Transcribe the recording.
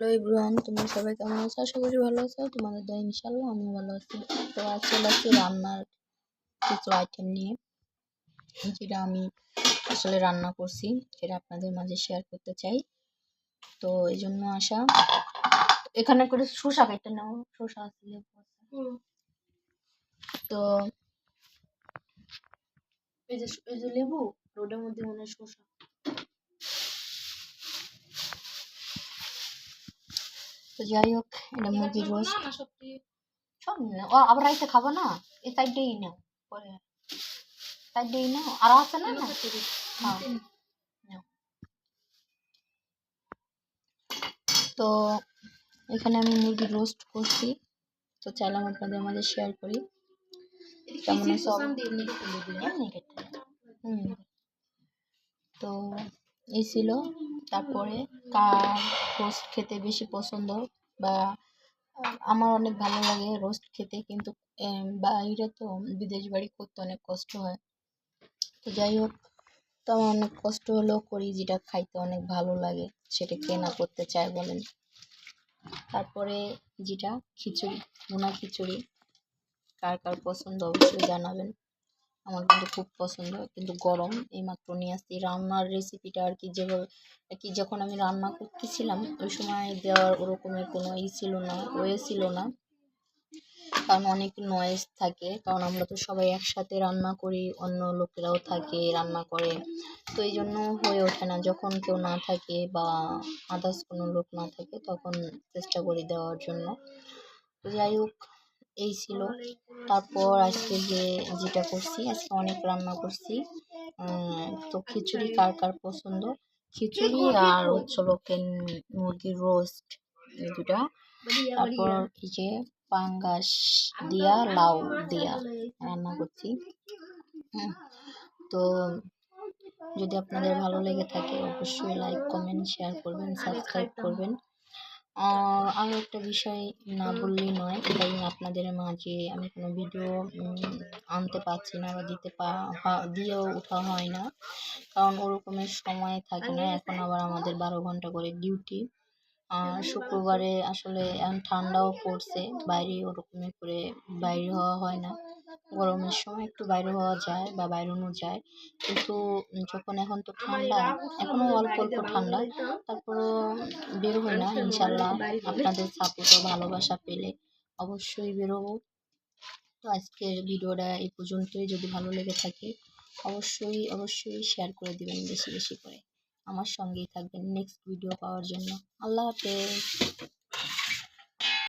Hello everyone, তোমরা সবাই কেমন আছো? আশা করি ভালো আছো। তোমাদের দয়া ইনশাআল্লাহ আমিও ভালো আছি। তো আজ চলে আসছি রান্নার কিছু আইটেম নিয়ে, যেটা আমি আসলে রান্না করছি, সেটা আপনাদের মাঝে শেয়ার করতে চাই। তো এই জন্য আসা, এখানে করে শসা কেটে নাও, শসা আছে, তো এই যে লেবু, রোডের মধ্যে মনে হয় শসা। তো যাই হোক, এটা মুরগির রোস্ট। সব ও আবার রাইতে খাবো না, এই সাইডেই নাও, পরে সাইডেই নাও, আর আছে না না। হ্যাঁ, নাও। তো এখানে আমি মুরগির রোস্ট করছি, তো চাইলাম আপনাদের মাঝে শেয়ার করি কেমন সব। তো এই ছিল। তারপরে কার রোস্ট খেতে বেশি পছন্দ, বা আমার অনেক ভালো লাগে রোস্ট খেতে, কিন্তু বাইরে তো বিদেশ বাড়ি করতে অনেক কষ্ট হয়। তো যাই হোক, তো আমার অনেক কষ্ট হলেও করি, যেটা খাইতে অনেক ভালো লাগে সেটা কে না করতে চায় বলেন। তারপরে যেটা খিচুড়ি, ভুনা খিচুড়ি, কার কার পছন্দ অবশ্যই জানাবেন। আমার কিন্তু খুব পছন্দ, কিন্তু গরম এইমাত্র নিয়ে আসছি। রান্নার রেসিপিটা আর কি, যেভাবে আর কি, যখন আমি রান্না করতেছিলাম ওই সময় দেওয়ার ওরকমের কোনো ছিল না, ওয়ে ছিল না, কারণ অনেক নয়েজ থাকে, কারণ আমরা তো সবাই একসাথে রান্না করি, অন্য লোকেরাও থাকে রান্না করে, তো এই জন্য হয়ে ওঠে না। যখন কেউ না থাকে বা আদার্স কোনো লোক না থাকে, তখন চেষ্টা করি দেওয়ার জন্য। তো যাই হোক, এই ছিল। তারপর আজকে যেটা করছি, আজকে অনেক রান্না করছি। তো খিচুড়ি কার কার পছন্দ, খিচুড়ি আর হচ্ছে লোকের মুরগির রোস্ট, এই দুটা। তারপর এই যে পাঙ্গাস দিয়া লাউ দিয়া রান্না করছি। তো যদি আপনাদের ভালো লেগে থাকে অবশ্যই লাইক, কমেন্ট, শেয়ার করবেন, সাবস্ক্রাইব করবেন। আরও একটা বিষয় না বললেই নয়, তাই আপনাদের মাঝে আমি কোনো ভিডিও আনতে পারছি না, বা দিয়েও ওঠা হয় না, কারণ ওরকমের সময় থাকে না। এখন আবার আমাদের 12 ঘন্টা করে ডিউটি। শুক্রবারে আসলে এখন ঠান্ডাও পড়ছে, বাইরে ওরকমই করে বাইরে হওয়া হয় না। গরমের সময় একটু বাইরে হওয়া যায় বা বাইরেনো যায়, কিন্তু যখন এখন তো ঠান্ডা, এখনো অল্প অল্প ঠান্ডা, তারপরও বের হই না। ইনশাল্লাহ আপনাদের সাপোর্ট ও ভালোবাসা পেলে অবশ্যই বেরোবো। তো আজকের ভিডিওটা এই পর্যন্তই। যদি ভালো লেগে থাকে অবশ্যই অবশ্যই শেয়ার করে দিবেন বেশি বেশি করে। আমার সঙ্গেই থাকবেন নেক্সট ভিডিও পাওয়ার জন্য। আল্লাহ হাফেজ।